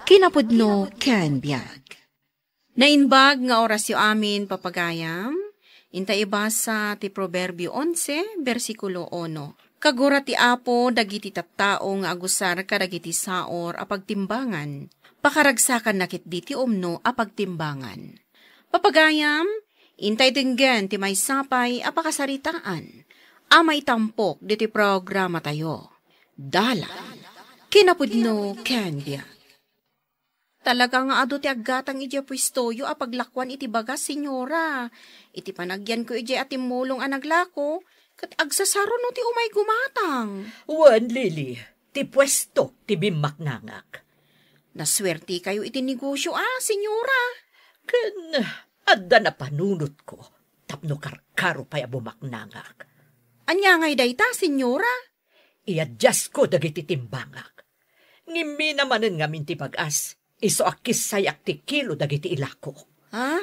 Kinapudno ken biag. Nainbag nga orasyo amin papagayam, inta ibasa ti Proverbio 11, versikulo 1. Kagura ti Apo dagiti tattao nga agusar kadagiti saor a pagtimbangan, pakaragsakan nakit diti umno a pagtimbangan. Papagayam, intay tinggen ti may sapay a pakasaritaan, a may tampok diti programa tayo. Kinapudno ken biag. Talaga nga ado ti aggatang iti pwistoyo a paglakwan iti bagas, senyora. Iti panagyan ko iti atimulong a naglako, kat agsasaro no ti umay gumatang. Wan, Lili, ti pwesto ti bimaknangak. Naswerte kayo iti negosyo senyora. Ken, adda na panunot ko, tapno karkaro pa'y bumaknangak. Anya ngay dayta, senyora? Iadjas ko dagiti timbangak. Ngimi namanen ngamin ti bagas. Iso akis sayak ti kilo dagiti ilako. Ha?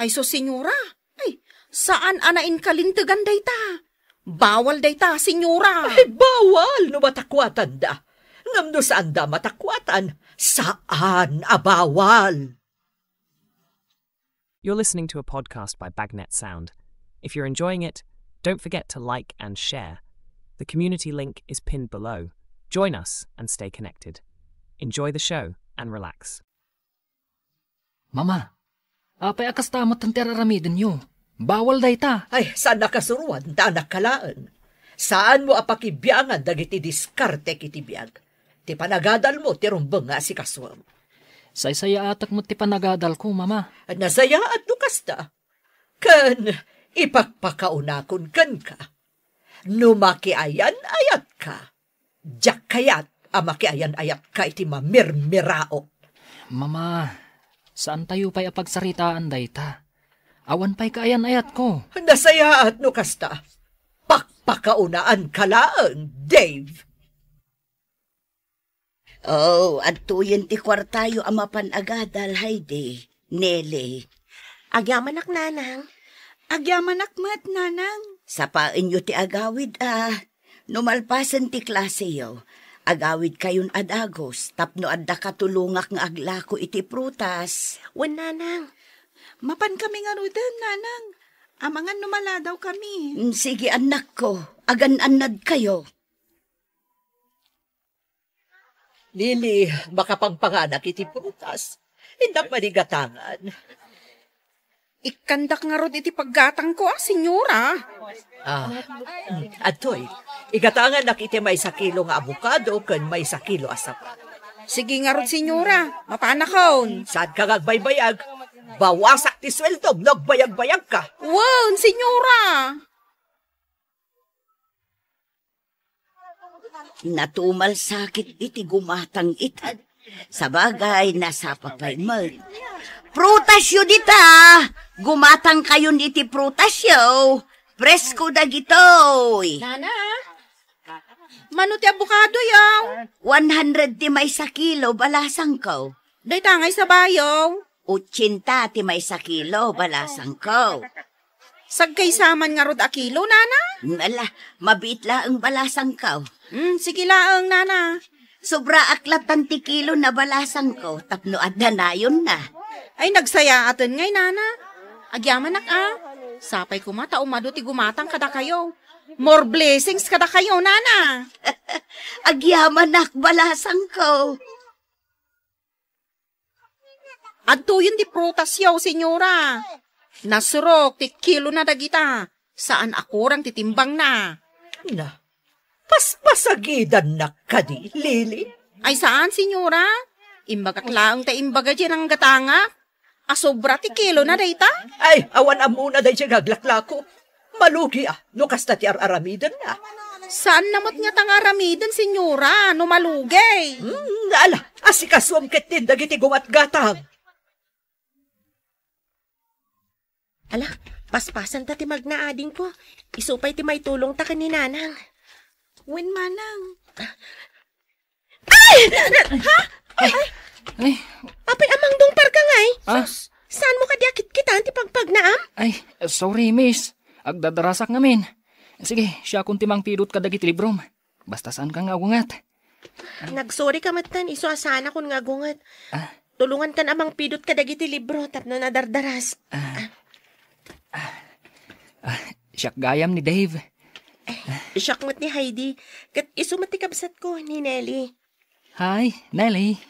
Ay so, senyora? Ay, saan anain kalintegan dayta? Bawal dayta, senyora. Ay, bawal no matakwatan da. Ngamno saan da matakwatan? Saan bawal? You're listening to a podcast by Bagnet Sound. If you're enjoying it, don't forget to like and share. The community link is pinned below. Join us and stay connected. Enjoy the show and relax. Mama, apay akas tamat ang teraramidin nyo. Bawal dayta. Ay, saan nakasuruan da nakalaan? Saan mo apakibyangan dagiti diskarte kiti biyag? Ti panagadal mo ti rumbeng nga si kaswam. Say-saya atak mo ti panagadal ko, mama. Nasaya at lukas da. Ken, ipagpakaunakon ken ka. Numakiayan ayat ka. Diyak kayat makiayan ayat ka iti mamirmirao. Mama, saan tayo pa'y apagsaritaan dayta? Awan pa'y kaayan ayat ko. Nasaya at no kasta. Pakpakaunaan kalaan, Dave. Oh, adtuyen ti kwartayo amapan agadal, Heidi, Nelly. Agyaman ak, nanang. Agyaman ak, mat, nanang. Sapain nyo ti agawid, numalpasan ti klase yo. Agawid kayon adagos, tapno adda katulungak nga aglako iti prutas. Wen, nanang. Mapan kami nga rudan, nanang. Amangan numaladaw kami. Sige, anak ko. Agan-anad kayo. Lili, makapangpanganak iti prutas. Hindak manigatangan. Ikandak nga rod iti paggatang ko, senyora. Atoy, igatangan nak iti may 1 kilo nga abukado ken may 1 kilo asapa. Sige nga rod, senyora. Mapanakaon. Saan ka ngagbaybayag? Bawasak ti sweldo, nagbayag-bayag ka. Wow, senyora. Natumal sakit iti gumatang itad. Sa bagay, nasa papay mo. Prutasyo dita! Gumatang kayon iti prutasyo. Presko dagitoy. Nana, mano ti abukado yaw? 100 ti may 1 kilo, balasang ko. Day tangay sa bayaw. 80 ti may 1 kilo, balasang ko. Sagkay saman nga rod a kilo, nana? Ala, mabit laang balasang ko. Sige laang, nana. Sobra aklatan ti kilo na balasang ko, tapno adda na yun na. Ay, nagsaya atin ngay, nana. Agyaman nak, Sapay kumata, umado ti gumatang kada kayo. More blessings kada kayo, nana. Agyaman nak, balasang ko. Adto yun di prutas yaw, senyora. Nasurok, ti kilo na dagita. Saan akurang titimbang na? Na, paspasagidan na ka di, Lili. Ay saan, senyora? Imbagaklaang ta imbaga dyan ang gatanga. Asobra ti kilo na dayta? Ay, awan amuna day siya gaglaklako. Malugi no kasta ti aramidan na. Saan namot nga tang aramidan, senyora, no malugay? Ala, asikaswam ketin dagiti gumatgatang. Ala, paspasan ta ti magnaading ko. Isupay ti may tulong ta kaninanang. Wen, manang. Ay! Ha? Ay, apay amang dong parka ngay. Saan mo kadiakit kita ti pagpagnaam? Ay, sorry, miss. Agdadarasak ngamin. Sige, siya kung timang pirot ka dagiti librom. Basta saan ka nga agungat. Nagsorry ka matan, iso asana kun nga gungat. Tulungan ka namang pidot ka dagiti libro, tapno nadardaras. Siyak gayam ni Dave. Isyakmat ni Heidi, kat iso matikabsat ko ni Nelly. Hi, Nelly.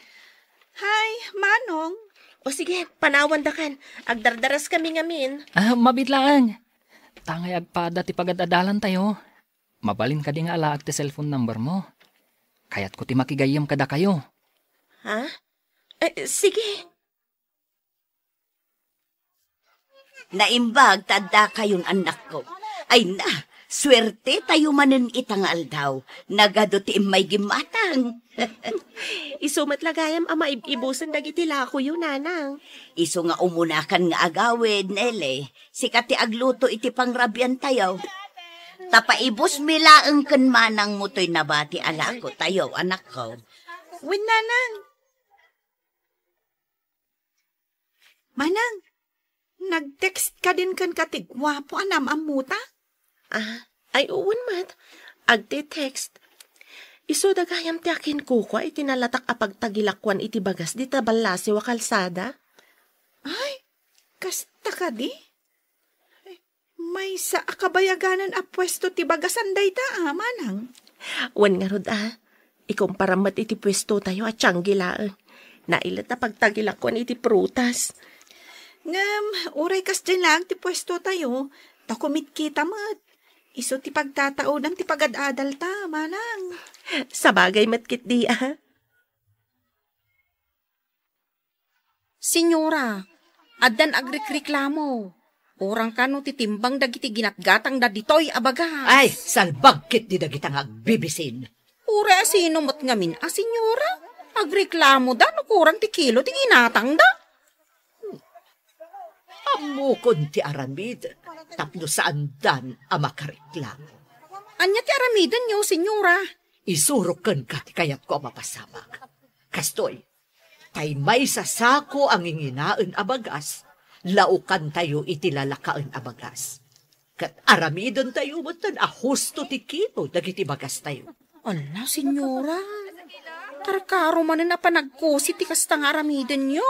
Hi, Manong. O sige, panawan da kan. Agdardaras kami ngamin. Mabitlaan. Tangay agpada ti pagadadalan tayo. Mabalin ka di nga alaag ti cellphone number mo. Kaya't ko ti makigayam kada kayo. Ha? Sige. Naimbag, tanda kayong anak ko. Ay na, swerte tayo manen itangal daw. Nagado ti may gimatang. Isumat lagayam ama ibusan dagiti lako yun, nanang. Iso nga umunakan nga agawid, Nele. Sikat ti agluto iti pangrabyan tayo. Tapaibos milaeng ken manang mutoy nabati alako tayo, anak ko. Win, Nanang. Manang, nag-text ka din kan katigwapo anam amuta? Ay uwan mat. Agti-text. Iso dagayam ti akin kukwa iti nalatak apag tagilakwan iti bagas di tabalasi wa kalsada. Ay, kasta ka di? May sa akabayaganan a pwesto ti bagasan dayta, Manang. Wan nga rod ikumpara mat iti pwesto tayo at tiyanggilaan. Nailat na pagtagilakwan iti prutas. Ngam, uray kas dyan lang ti pwesto tayo. Takumit kita mat. Iso ti pagtataonan ti pagadadal ta, Manang. Sabagay matkit di Senyora, addan agrekreklamo. Orang kano titimbang dagiti ginatgatang da ditoy abagas. Ay, salbagkit di dagitang agbibisin. Ure asino mat ngamin senyora. Agreklamo da no kurang ti kilo ti ginatang da. Amukon ti aramid, tapno saan dan amakareklamo. Anya ti aramidan niyo, senyora? Isurukan ka ti kayat ko mapasabak. Kastoy, tay may sasako ang inginaan abagas, laukan tayo itilalakain abagas. Kat aramidon tayo matan ahusto ti kilo dagiti bagas tayo. Ala, senyora. Tarkaro man na panagkusi ti kastang aramidan niyo.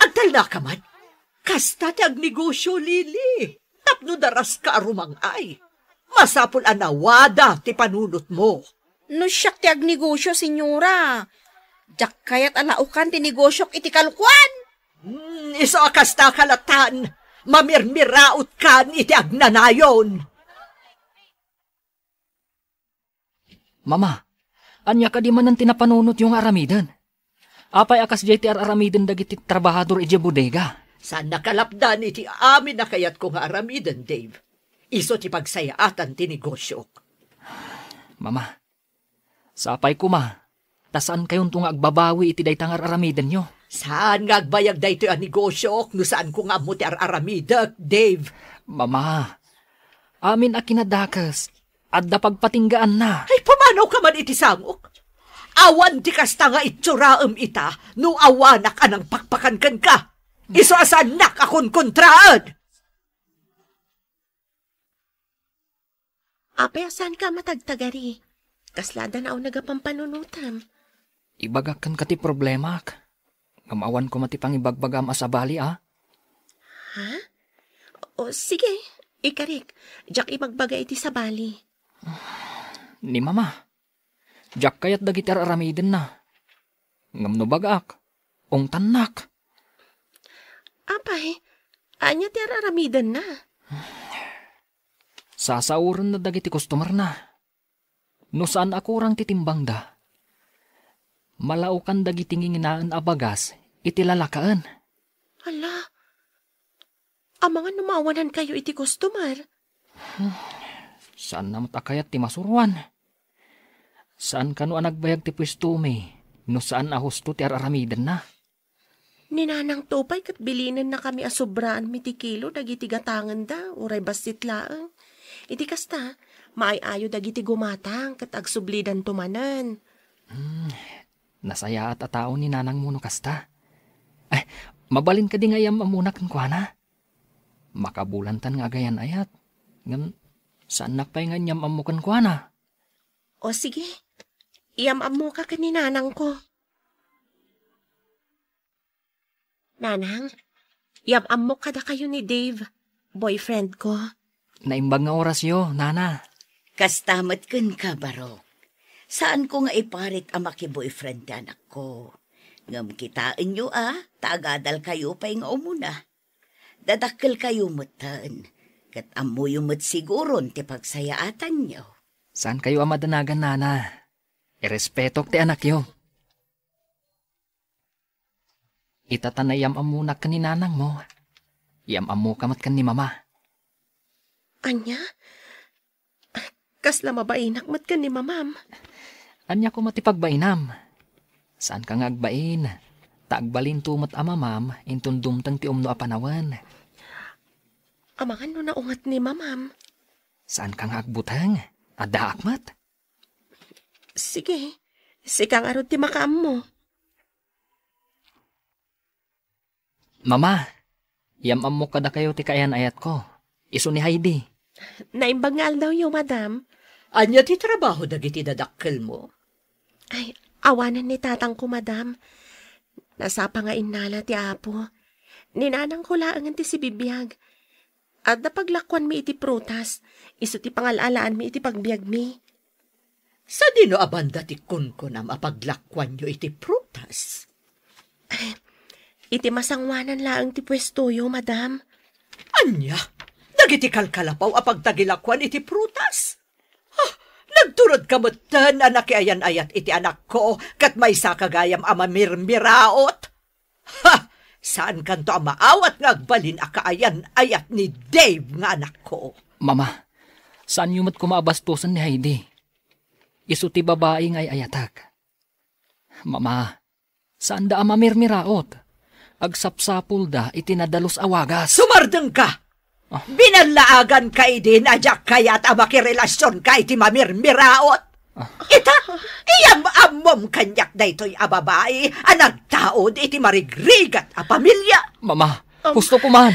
Agtal na ka man. Kasta ti agnegosyo, Lili. Tapno daras ka arumang ay. Masapul anawada ti panunot mo. No siyak ti agnegosyo, senyora. Jak kayat alaukan ti negosyok iti kalukwan. Iso kasta kalatan. Mamirmiraot kan iti agnanayon. Mama, anya ka di man ang tinapanunot yung aramidan. Apay akas jay ti aramidan dagiti trabahador iti bodega. Saan nakalapdan iti amin na kayat ko nga aramidan, Dave. Iso ti pagsayaatan ti negosyo. Mama, sapay ko tasaan kayon tunga agbabawi iti daytang aramidan nyo? Saan nga agbayag dayto ang negosyo no saan ko nga mo ti aramidak, Dave? Mama, amin a kinadakas. Adda pagpatinggaan na. Ay, pamanaw ka man iti sangok. Awan ti kasta nga itsuraem ita, no awanak anang pakpakan kan ka. Iso asanak akon kontraan. Apay asan ka matagtagari? Kaslada na ako nagapampanunutan. Ibagakan ka ti problema. Ngamawan ko matipang ibagbagam asabali Ha? O sige, ikarik. Jak ibagbagay iti sabali. Ni mama. Jak kayat dagiti aramiden na. Ngam no bagak. Ong tanak. Apay, anya ti aramidan na. Sasauran na dagiti customer na. No saan ako rang titimbang da. Malaukan dagiti nginaan abagas, itilalakaan. Hala, amangan numawanan kayo iti customer. Saan na matakayat ti masuruan? Saan ka no anagbayag ti pwesto me? No saan ahusto ti aramidan na? Ninanang tupay kat bilinan na kami asobraan miti kilo dagiti gatangan da, uray basit laang. Iti kasta, maayayo dagiti gumatang kat agsublidan tumanan. Nasaya at atao ni nanang muno kasta. Ay, mabalin ka di ngayam amunak ng kuana. Makabulantan nga gayan ayat. Ngam, saan nakpay nga niyam amukan kuana? O sige, Iyamam mo ka kaninanang ko. Nanang, iyamam mo kada kayo ni Dave, boyfriend ko. Naimbag nga oras yo, nana. Kastamat ken ka, Barok. Saan ko nga iparit ang maki-boyfriend ti anak ko? Ngam kitain nyo tagadal kayo pa nga umuna. Dadakkel kayo mutan, kat amo yung siguron ti pagsayaatan nyo. Saan kayo ang madanagan, nana? Irespetok ti anak yo. Itatanayam amunak ka ni nanang mo. Yam amu kamat kan ni mama. Anya? Kasla mabainak mat ka ni mamam. Anya ko matipagbainam. Saan ka nga agbain? Taagbalin tumat amamam, intun dumtang ti umno apanawan. Amangan no naungat ni mamam. Saan ka nga agbutang? Ada akmat? Sige, sikang arod ti makaam mo. Mama, yamam mo kada kayo ti kayan ayat ko. Isu ni Heidi. Naimbangal daw yung madam. Anya ti trabaho dagiti dadakkel mo? Ay, awanan ni tatang ko, madam. Nasapa nga inala ti apo. Ninanang ko laangan ti si bibiyag. At napaglakwan mi iti prutas, iso ti pangalalaan mi iti pagbiag mi. Sa dino abanda ti kun na mapaglakwan nyo iti prutas? Iti masangwanan laang ti pwestoyo, madam. Anya? Dagiti kalkalapaw apagtagilakwan iti prutas? Nagturod kamutan anak ayan ayat iti anak ko kat may sakagayam amamirmiraot. Saan kanto ang maawat nga agbalin akaayan ayat ni Dave nga anak ko? Mama, saan yung mat kumabastusan ni Heidi? Isu ti babae nga ayatak. Mama, saan da amamirmiraot? Agsapsapul da itinadalos awagas. Sumardeng ka! Binalaagan ka din adyak kayat amakirelasyon ka iti mamirmiraot. Ita, iyam-amom kanyak da ito'y ababae, anagtaod iti marigrigat a pamilya. Mama, gusto ko man.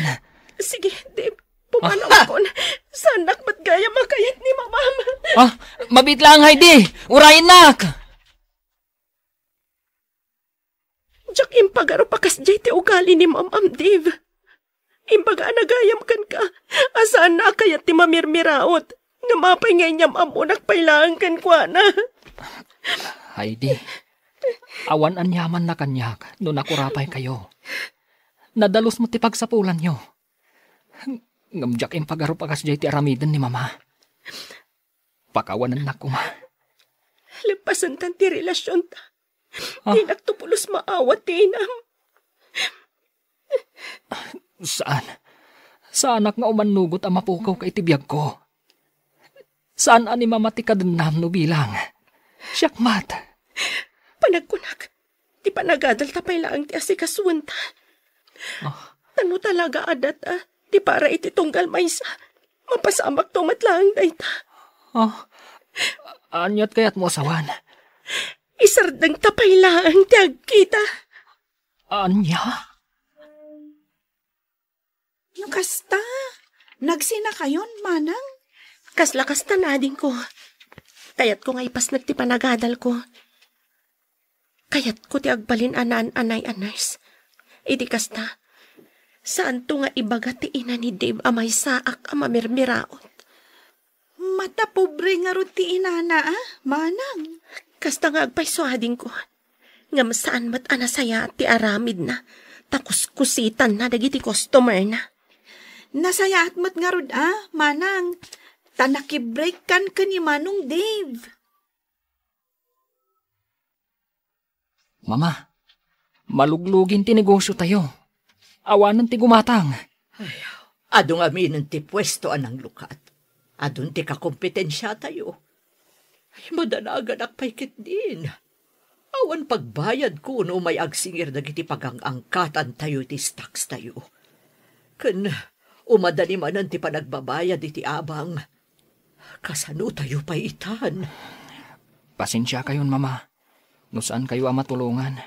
Sige, Dave, pumanaw ko na. Sanak ba't gaya makayat ni mamam? Mabit lang, Heidi. Urayin nak. Diyak impagaro pakas jay ti ugali ni mamam, Dave. Imbaga nagayam kan ka. Asaan na kayat ti mamirmiraot. Nga mapay ngayam amunak pailangan kan kwa na. Heidi, awan anyaman na kanyak no nakurapay kayo. Nadalos mo ti pagsapulan nyo. Ngamjak impagaro pakas jay ti aramiden ni mama. Pakawanan na kuma. Lipasan tan ti relasyon ta. Di nagtupulos maawat ti inam. Saan? Saan nga umanugot ang mapukaw kay tibiyag ko? Saan ani mamati kadanam no bilang? Siyakmat. Panagkunak. Di pa nagadal tapay lang ti asikasuan ta. Tano talaga adat di para iti tunggal maysa. Mapasamak tumat lang dayta. Anyat kayat mo asawan? Isardang tapay lang ti agkita. Anya? Kasta, nagsina kayon, manang. Kaslakas tanadin ko. Kayat ko nga ipas nagtipanagadal ko. Kayat ko ti agbalin anay-anays. Idi kasta, saan to nga ibaga ti ina ni Dave amay saak amamirmiraot. Mata pobre nga ro ti inana, manang. Kasta nga agpaysuadin ko. Nga saan mat anasaya ti aramid na. Takus-kusitan na dagiti customer na. Nasaya at mat nga rod, manang. Tanakibreak kan ni Manong Dave. Mama, maluglugin ti negosyo tayo. Awanan ti gumatang. Adong aminin ti pwesto anang lukat. Adon ti kakompetensya tayo. Ay, madanagan akpaykit din. Awan pagbayad ko no may agsingir dagiti pagangangkatan tayo ti stocks tayo. Ken umadani manan ti panagbabayad iti abang. Kasano tayo pa itan? Pasensya kayon, mama. No saan kayo matulungan?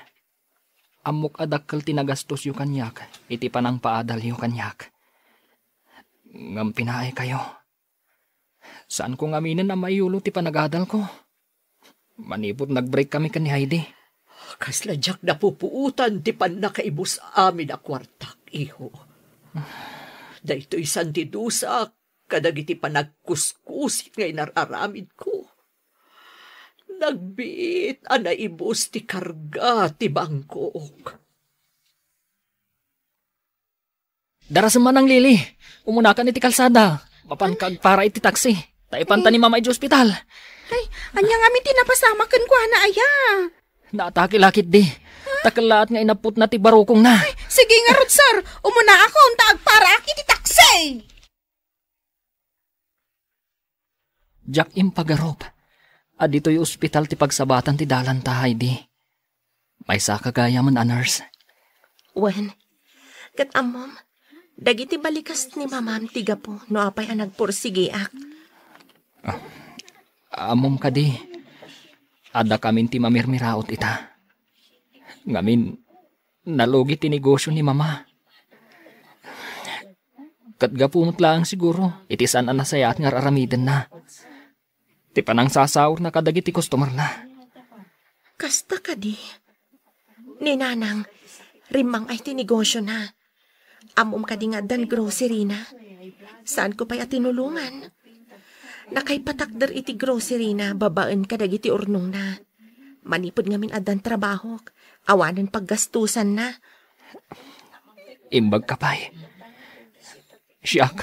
Amok adakkel tinagastos yu kanyak, iti panang paadal yu kanyak. Ngam pinaay kayo. Saan kong aminin na mayulo ti panagadal ko? Manipot nag-break kami kan ni Heidi. Kasladyak na pupuutan ti pan nakaibus amin a kwartak, iho. Daytoy santidusa, kadagiti panagkuskusit ngay nararamid ko. Nagbiit anaibus ti karga ti bangkok. Darasan man ang Lili. Umunakan iti kalsada. Mapankag para iti taksi. Taipanta ni mama iti ospital. Ay, anyang amin tinapasama kan kwa na aya. Natakilakit di. Takalaat nga inaput na ti barukong na. Ay, sige nga rod, sir. Umuna ako, taag para iti taksi. Jack impagarop. Adito yung ospital ti pagsabatan ti dalan ta, Heidi. May sa kagaya man a nurse. Wen, kat amom, dagiti balikas ni mamam tiga po, no apay ang nagpursigiak. Amom ka di. Ada kamin ti mamirmiraot ita. Ngamin, nalugi ti negosyo ni mama. Katgapumot lang siguro, itisan ang nasayat nga raramiden na. Ti panang sasaur na kadagiti customer na. Kasta ka di. Ni nanang, rimang ay tinegosyo na. Amom ka di nga dan grocery na. Saan ko pa'y atinulungan? Nakaipatakdar iti grocery na, babaan kadagiti urnong na. Manipod ngamin adan trabaho, awanan paggastusan na. Imbag kapay. Siyak,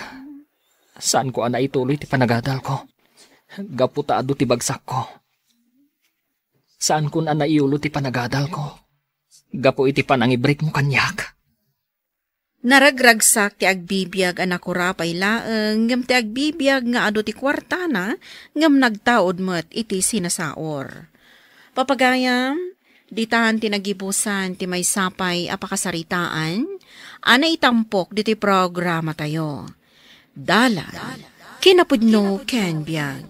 saan ko ana ituloy ti panagadal ko? Gaputaado ti bagsak ko. Saan ko ana iulo ti panagadal ko? Gapo iti panangibreak mo kanyak. Naragragsak ti agbibiyag anak ko rapay laeng, ngam ti agbibiyag nga ado ti kwartana, ngam nagtaod mo't iti sinasaor. Papagayam, ditahan ti nagibusan ti may sapay apakasaritaan, ana itampok di ti programa tayo. Dalan, kinapudno ken biyag.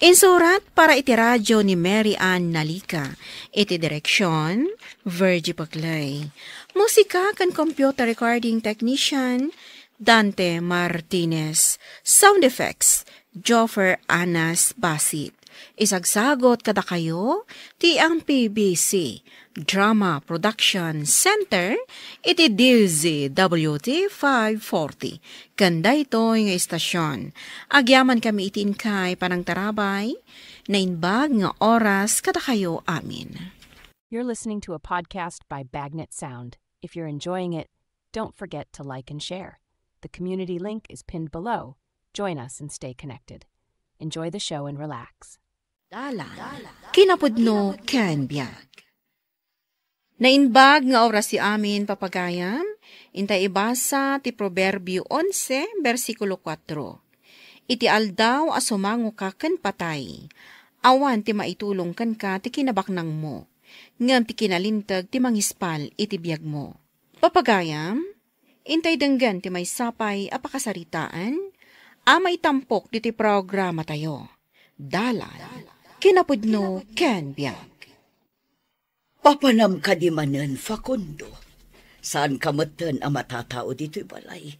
Insurat para iti radyo ni Mary Ann Nalika, iti direksyon, Virgie Paclay. Musika kan computer recording technician, Dante Martinez. Sound effects, Joffer Anas Basit. Isagsagot kada kayo, ti ang PBC Drama Production Center, iti DZWT 540. Kanda ito'y nga istasyon. Agyaman kami itin kay panang tarabay, na inbag nga oras kada kayo amin. You're listening to a podcast by Bagnet Sound. If you're enjoying it, don't forget to like and share. The community link is pinned below. Join us and stay connected. Enjoy the show and relax. Dalan, kinapudno ken biyag. Nainbag nga oras si amin papagayam, intay ibasa ti Proverbio 11, versikulo 4. Iti aldaw asumango ka ken patay, awan ti maitulong ken ka ti kinabaknang mo, ngam ti kinalintag ti mangispal iti biyag mo. Papagayam, intay denggan ti may sapay apakasaritaan, amay tampok ti programa tayo. Dalan, kinapudno ken biyag. Papanam ka di manen, Facundo. Saan ka matan ang matatao dito'y balay?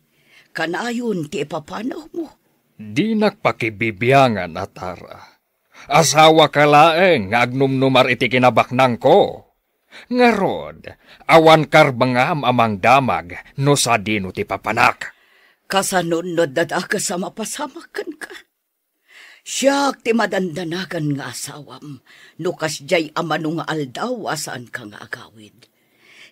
Kanayon ti ipapanaw mo. Di nakpakibibiyangan, Atara. Asawa ka laeng nga agnumnumar iti kinabaknang ko. Ngarod, awan karbangam amang damag no sa dino ti papanak. Kasanunod na da sa mapasamakan ka. Siyak ti madandanagan nga asawam, nukas jay amano nga aldaw asaan ka nga agawid.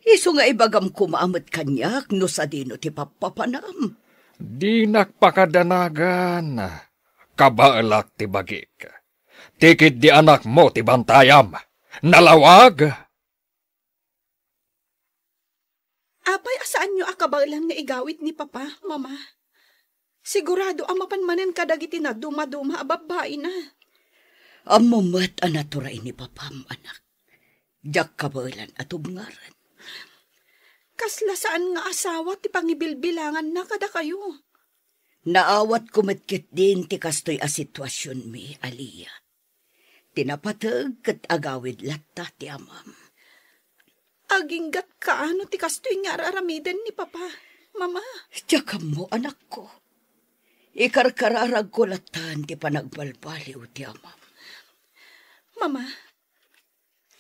Iso nga ibagam kumaamot kanyak no sa dino ti papapanam. Di nakpakadanagan, kabaalak ti bagik. Tikit di anak mo ti bantayam, nalawag. Apay, asaan nyo akabailan nga igawit ni Papa, Mama? Sigurado amapanmanen kadagiti na dumaduma ababae na. Amumat anaturay ni Papam, anak. Diyak kabailan at ubngaran. Kasla saan nga asawa ti pangibilbilangan na kada kayo. Naawat kumitkit din ti kastoy a sitwasyon mi, Aliyah. Tinapatag kat agawid latta ti amam. Aginggat kaano ti kastoy nga aramiden ni Papa, Mama. Diyak mo, anak ko. Ikarkararag ko latan ti panagbalbaliw ti amam. Mama,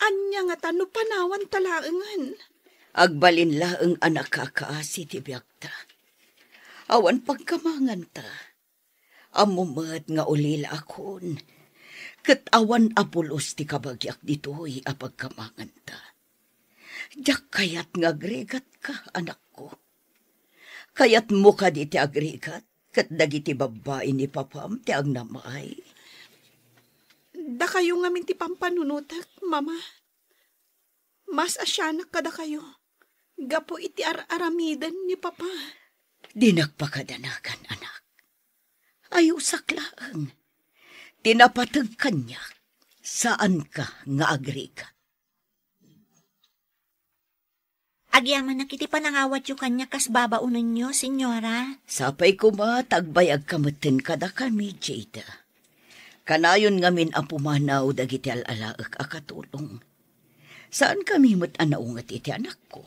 Anya nga tano panawan talaangan. Agbalin laeng anak kakaasi ti biyagta. Awan pagkamangan ta. Amumet nga ulila akon. Ket awan apulos ti kabagyak ditoy apagkamangan ta. Diyak kayat nga agregat ka, anak ko. Kayat mo ka di ti agregat, ket dagiti babae ni papam ti agnamay. Da kayo ngamin ti pampanunutak, mama. Mas asyanak kada kayo. Gapo iti aramidan ni papa. Di nagpakadanagan, anak. Ayaw saklaang. Tinapatag kanya. Saan ka nga agregat? Agyaman na kiti panangawat yu kanya kas babaunan nyo, senyora. Sapay ko ma, tagbayag kamatin kada kami, Jada. Kanayon ngamin ang pumanaw dagiti alalaak akatulong. Saan kami mat anaungat iti anak ko?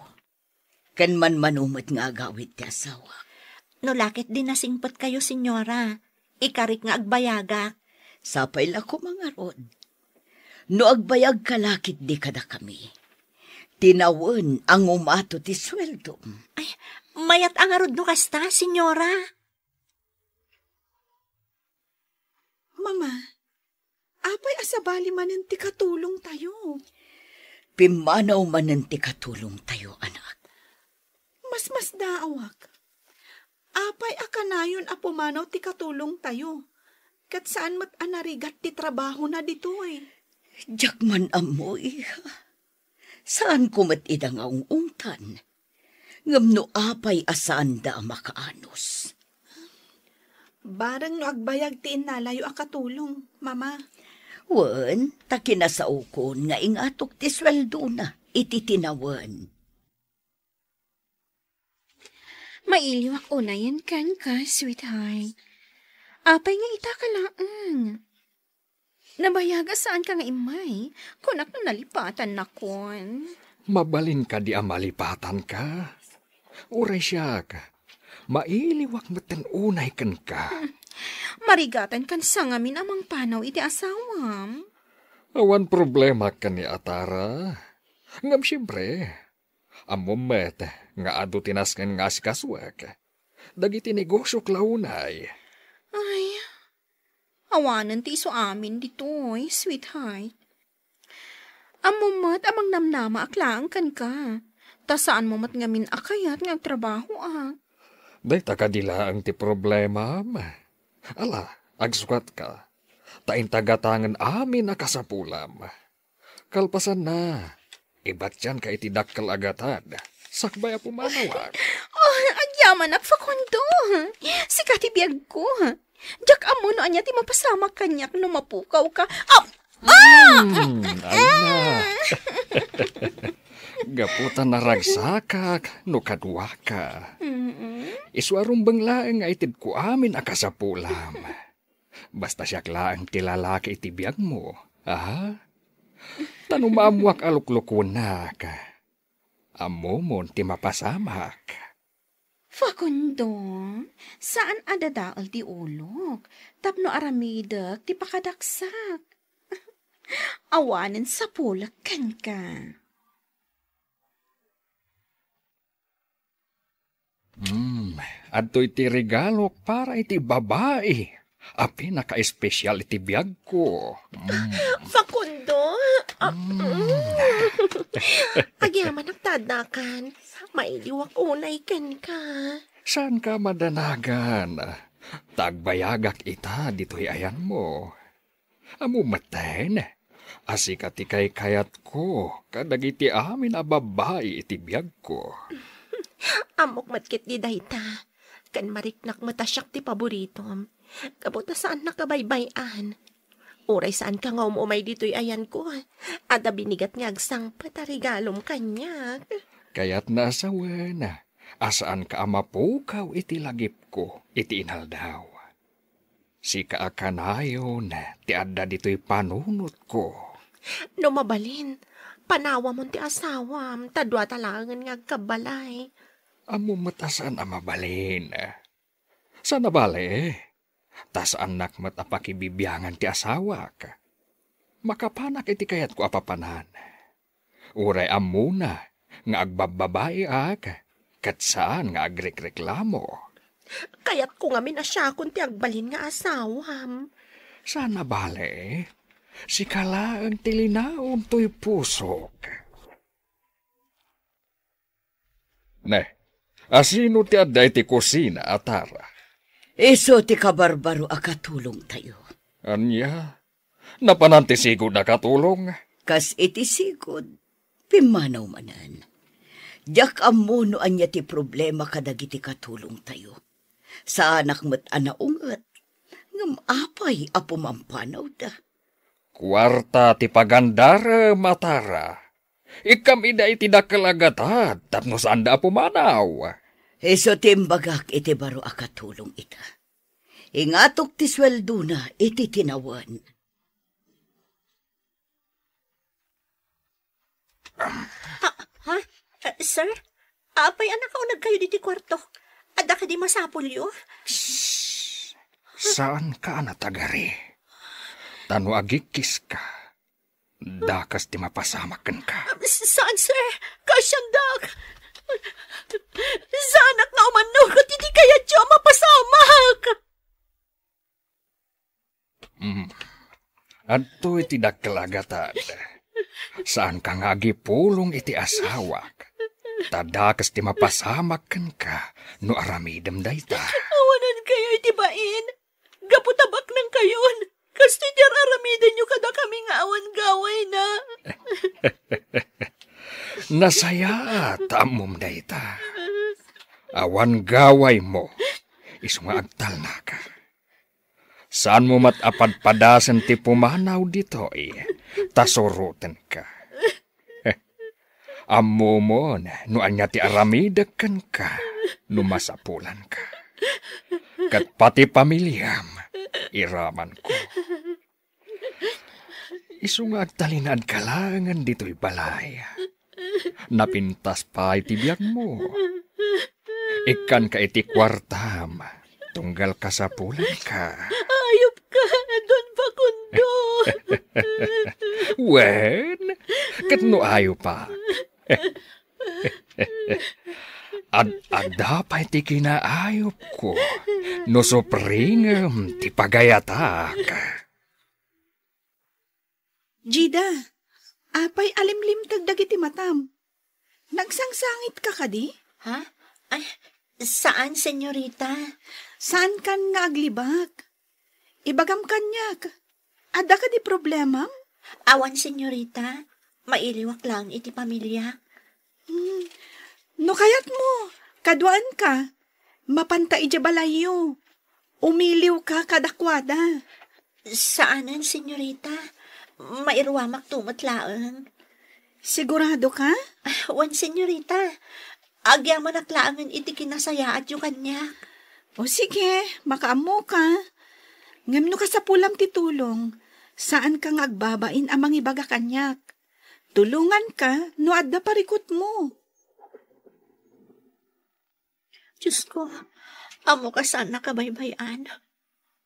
Kan man manumat nga agawid ti asawa. No lakit din nasingpot kayo, senyora. Ikarik nga agbayagak. Sapay la ko mga rod. No agbayag kalakit di kada kami. Tinawan ang umato ti sweldo. Ay, mayat ang arod no kasta, senyora. Mama, apay asabali manen ti katulong tayo. Pimanaw manen ti katulong tayo, anak. Mas daawak. Apay akanayon a pumanaw ti katulong tayo. Kat saan mat anarigat ti trabaho na ditoy. Diyak man amoy. Saan kumat idang ang ungtan? Ngam no apay asaan da makaanos. Barang no agbayag ti inalayo a katulong, mama. Wen, takinasaukon nga ingatok ti sweldo na, iti tinawan. Mailiwak unayan kan ka, sweetheart. Apay nga ita ka laang. Nabayaga saan ka nga imay, kunak na nalipatan na kon. Mabalin ka di amalipatan ka. Uray siya ka. Mailiwak matan unay kan ka. Marigatan kan sa ngamin amang panaw iti asawam. Awan problema ka ni Atara. Ngam siyempre, amumet nga adu tinasken nga si kaswek. Dagiti negosyo klaunay. Ay, awanan ti iso amin ditoy, sweetheart. Amumat amang namnama aklaan kan ka. Ta saan mo mat ngamin akayat nga trabaho Day takadila ang ti problema, Ala, agsukat ka. Tain tagatangan amin na kasapulam. Kalpasan na. Ibat yan ka itidakkel agatan. Sakbay a pumanawag. Oh, agyaman akfakondo. Sikati biyag ko. Diyak amo no anya ti mapasama kanyak no mapukaw ka. Ay na. Gaputan na ragsakak no kadwa ka. Iswarong banglaeng nga itid ko amin akasapulam. Basta siya klaang tilalaki itibiyag mo. Aha? Tanumamuak aluklukon na ka. Amo mo ti mapasamak. Fakundo, saan adadaal ti ulok? Tapno aramidak ti pakadaksak. Awanin sa pulak kan ka. Adto iti regalo para iti babae. Api naka-espesyal iti biyag ko. Fakundo! Agyaman nagtadakan. Mailiwak unay kan ka. Saan ka madanagan? Tagbayagak ita dito'y ayan mo. Amumaten, asikat ikay kayat ko. Kadagiti amin a babae iti biyag ko. Amok matkit di dayta. Kan mariknak matasyak ti paboritom. Kabuta saan nakabaybayan. Uray saan ka nga umumay dito'y ayan ko. Ada binigat nga agsangpat a regalom kanyak. Kaya't nasawen, asaan ka amapukaw iti lagip ko, iti inaldaw. Si kaakanayon, ti adda dito'y panunot ko. No mabalin, panawa mo ti asawam, tadwa talangan nga agkabalay. Amo matasan amabalin. Sana bale, tas anak matapakibibiyangan ti asawa ka. Makapanak iti kayat ko apapanan. Uray amuna, nga agbababae kat saan nga agrekreklamo. Kaya't ko nga minasyakon ti agbalin nga asawam. Sana bale, si kala ang tilinaon to'y pusok. Ne, asino ti aday ti kusina, Atara? Iso ti kabarbaro akatulong tayo. Anya, napanantisigod na katulong. Kas iti sigod, pimanaw manan. Diyak amuno anya ti problema kadagiti katulong tayo. Sa anak mo't anaungat, ngam apay apumampanaw da. Kwarta ti pagandara, Matara. Ikam ida iti dakalagatat, tapno saan da pumanaw. Iso timbagak iti baro akatulong ita. Ingatok ti sweldo na iti tinawan. Ha? Sir? Apay anak ka nagkayo diti kwarto. Ada ka di masapulyo? Saan ka natagari? Tano agikis ka. Dakas ti mapasamakan ka. Saan, sir? Kasyandak. Sanak nga umanok at hindi kaya siya mapasamak. Adto iti dakalagatan. Saan ka nga agipulong iti asawak? Tadakas ti mapasamakan ka no aramidem dayta. Awanan kayo iti bain. Gaputabak ng kayon. Kasto iti aramiden nyo kada kami nga awan gaway na. Nasaya tamom dayta. Awan gaway mo. Isu nga agtal na ka. Saan mo matapadpadasan ti pumanaw dito Tasuruten ka. Ammo mo no anya ti aramidakan ka, numasapulan ka. Kat pati pamilyam, iraman ko. Isu nga agtalinad kalangan dito'y balay. Napintas pa iti biyag mo. Ikan ka iti kwartam, tunggal kasapulan ka. Ayop ka, Don Facundo. Wen, kat no ayo pa. Adda pa iti kinaayop ko, no sopringam ti pagayatak. Jida, apay alimlimtag dagiti matam. Nagsangsangit ka kadi? Ha? Ay, saan, senyorita? Saan kan nga aglibak? Ibagam kanyak. Ada ka di problema? Awan, senyorita. Mailiwak lang iti pamilya. No kayat mo, kaduan ka. Mapanta ija balayo. Umiliw ka kadakwada. Saanan, senyorita? Mairwamak tumatlaan. Sigurado ka? Wan, senyorita. Agyaman naklaangan iti kinasaya at yung kanya. O sige, makaamo ka. Ngam no ka sa pulam titulong. Saan kang agbabain amang ibaga kanyak? Tulungan ka, no adda parikot mo. Diyos ko, amo ka sana kabaybayan.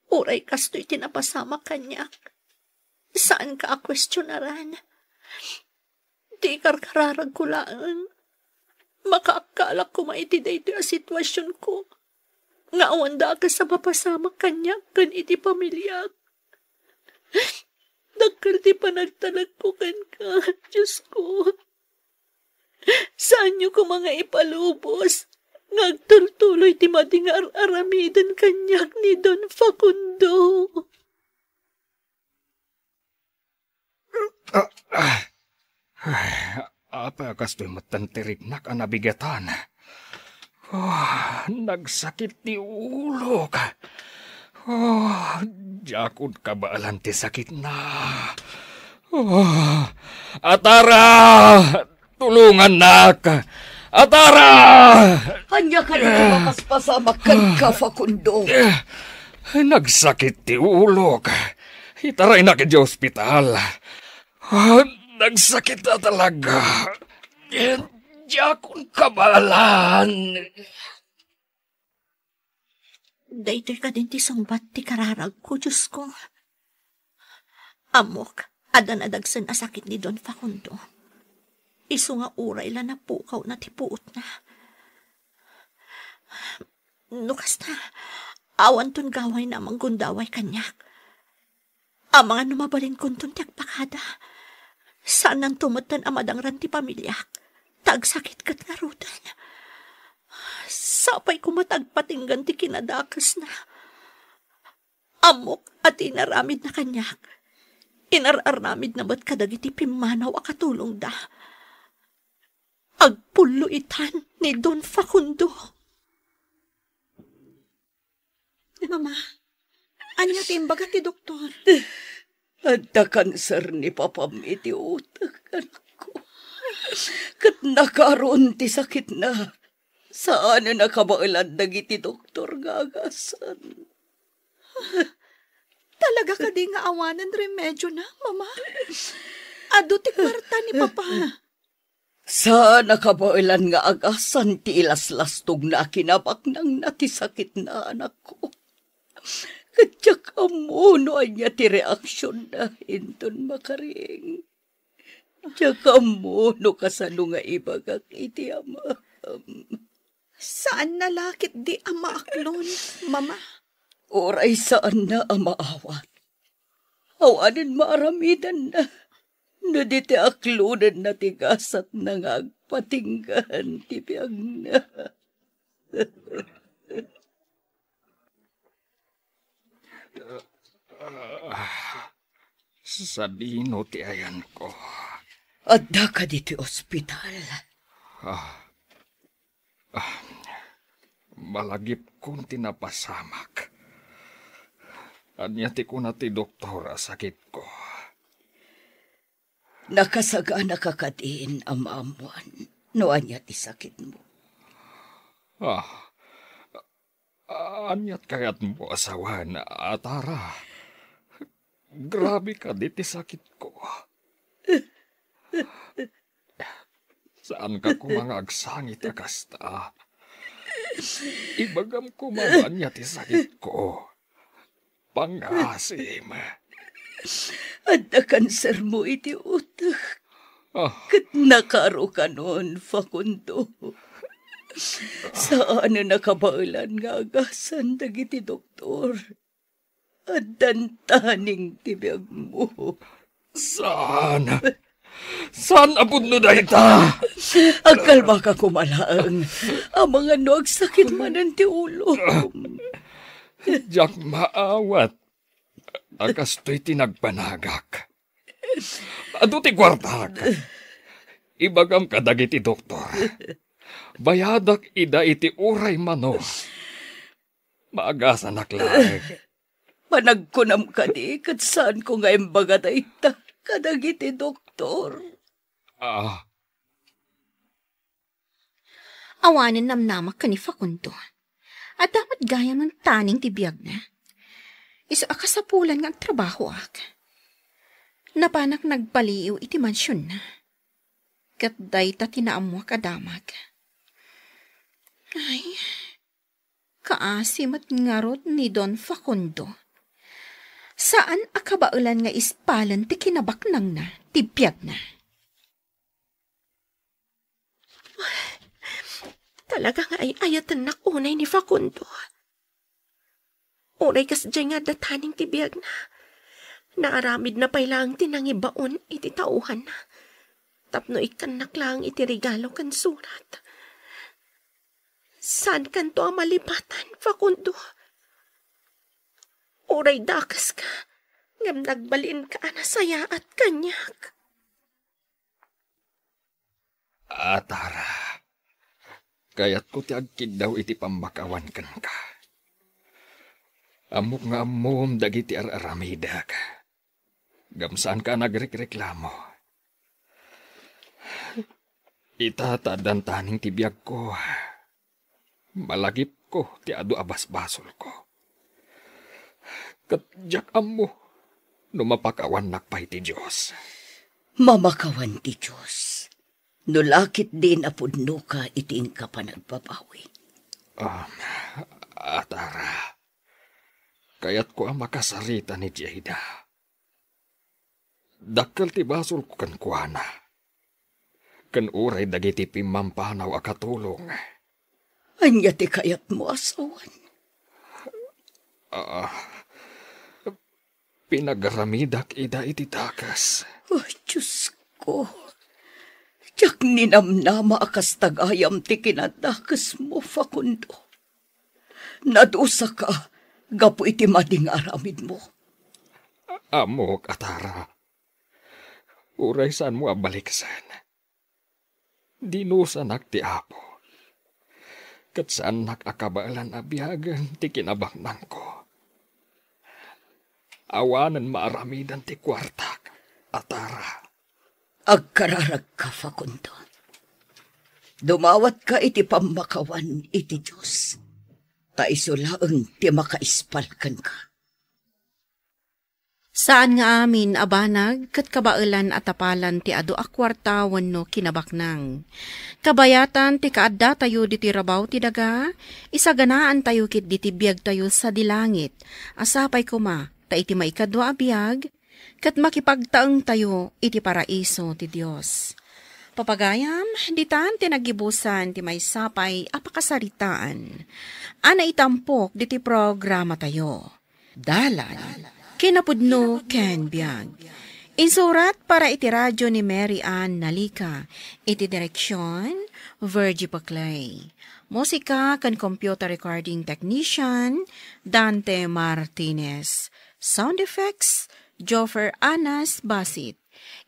Uray kasto'y tinapasama kanyak. Saan ka akwestyonaran? Di karkararag ko lang. Makaakala ko maitiday ito ang sitwasyon ko. Nga awanda ka sa mapasama kanyak kan iti pamilya. Dagkal di pa nagtalag ko kan ka, Diyos ko. Saan niyo ko mga ipalubos? Ngagtultuloy ti madingar aramidan kanyak ni Don Facundo. Apa kasto'y matantirignak ang nabigatan? Nagsakit ti ulo ka. Jakod kabaalan ti sakit na. Atara! Tulungan na ka! Atara! Hanya ka na makaspasamakan ka, Facundo. Nagsakit ti ulo ka. Itaray na ka di ospital. Nagsakit na talaga. Jakod kabalan. Daytoy ka din ti sumbat ti kararag ko, Diyos ko. Amok, adan adagsan asakit ni Don Facundo. Isu nga uray la na pukaw na tipuot na. Nukas na, awan ton gaway na manggundaway kanyak. Ang mga numabalin kon ton tiyagpakada. Saan nang tumatan amadang ranti pamilyak? Tagsakit kat ngarutan. Sapay kumatagpatinggan ti kinadakas na. Amok at inaramid na kanyak. Inararamid na ba't kadagiti pimanaw a katulong da. Agpulo itan ni Don Facundo. Mama, anya timbaga ti doktor? Adda kanser ni papam iti utak, anak ko. Kat nakaroon ti sakit na. Saan na nakabailan dagiti doktor gagasan? Talaga ka di nga awanan remedyo na, Mama? Ado ti kwarta ni Papa. Saan nakabailan nga agasan ti ilaslastog na kinabak nang natisakit na anak ko. Katyak amuno anya ti reaksyon na hinton makaring. Tiyak amuno kasano nga ibagak iti ama. Saan nalakit di ama aklon, Mama? Oray saan na amaawat. Awanin maaramidan na. Naditi aklunan na tigasat na nga agpatinggan tibiyag na. Sa dino ti ayan ko. Adda ka diti ospital. Malagip kong tinapasamak. Anya ti ko na ti doktora sakit ko. Nakasaga na kakadiin ang maamuan. No anya ti sakit mo. Anyat kayat mo asawa na atara. Grabe ka diti sakit ko. Saan ka kumangagsangit akasta? Ibagam ko mamanya ti sakit ko. Pangasim. Adda kanser mo iti utak. Kat nakaro ka nun, Facundo. Saan na nakabailan nga agasan dagiti doktor? Addan taning tibiyag mo. Saan? Saan abod no dayta? Agkalma ka kumalaang. Ang mga nagsakit manan ti ulo. Diyak maawat. Agasto'y tinagpanagak. Ado ti kwartak. Ibagam kadagiti doktor. Bayadak ida iti uray mano. Maagasan naklag. Panagkunam ka di, kat saan ko nga imbaga dayta kadagiti doktor. Awanin namnamak ka ni Facundo. At dapat gaya ng taning tibiyag na. Iso akasapulan nga ang trabaho ak. Napanak nagpaliw iti mansyon na. Kat dayta tinaamwa kadamag. Ay, kaasim at ngarod ni Don Facundo. Saan akabaulan nga ispalan ti kinabaknang na, tibiyag na. Talaga nga ay ayatan na unay ni Facundo. Uray kas dyan nga dataning tibiyag na. Naaramid na pailang tinangibaon iti tauhan na. Tapno ikanak lang iti regalo kan surat. Saan kanto ang malipatan, Facundo? Uray dakas ka. Ngam nagbalin ka na saya at kanyak. Atara. Kaya't ko ti agkid daw iti pambakawan kan ka. Amok nga amom dagiti aramidak. Gamsaan ka nagrekreklamo. Itatadan taning tibiyag ko. Malagip ko ti adu abas-basol ko. Katjak amo, numapakawan nakpay ti Diyos. Mamakawan ti Diyos. Nulakit din apudno ka iting ka pa nagbabawi. Atara. Kaya't ko ang makasarita ni Jada. Dakkel ti basol ko kan kuana. Kan uray dagiti pimampanaw a katulong. Anya ti kayat mo asawan. Pinagaramidak ida iti takas. Ay, Diyos ko. Tiyak ninamnama akas tagayam ti kinadakas mo, Facundo. Nadusa ka, gapu iti mading aramid mo. Amok, Atara. Uray saan mo abaliksan. Dinusanak ti Apo. Kat saan nakakabalan abiyagan ti kinabaknang ko. Awanan maaramidan ti kwartak, Atara. Agkararag ka, Facundo. Dumawat ka iti pamakawan iti Diyos. Taisulaang ti makaispalkan ka. Saan nga amin abanag kat kabailan at tapalan ti adu akwarta wenno kinabaknang. Kabayatan ti kaadda tayo diti rabaw ti daga, isaganaan tayo kit diti biyag tayo sa dilangit, asapay kuma ta iti maikadwa a biyag, kat makipagtaeng tayo iti paraiso ti Dios. Papagayam, ditan ti nagibusan ti may sapay apakasaritaan. Ana itampok diti programa tayo. Dalan. Kinapudno ken biag. Insurat para iti radyo ni Mary Ann Nalika. Iti direksyon, Virgie Paclay. Musika kan computer recording technician, Dante Martinez. Sound effects, Joffer Anas Basit.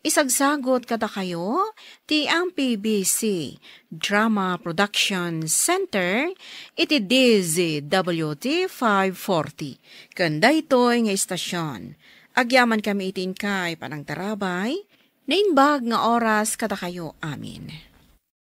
Isagsagot kada kayo, ti ang PBC Drama Production Center, iti DZWT 540. Kanda ito'y nga istasyon. Agyaman kami itin kay panang tarabay, nainbag nga oras kada kayo amin.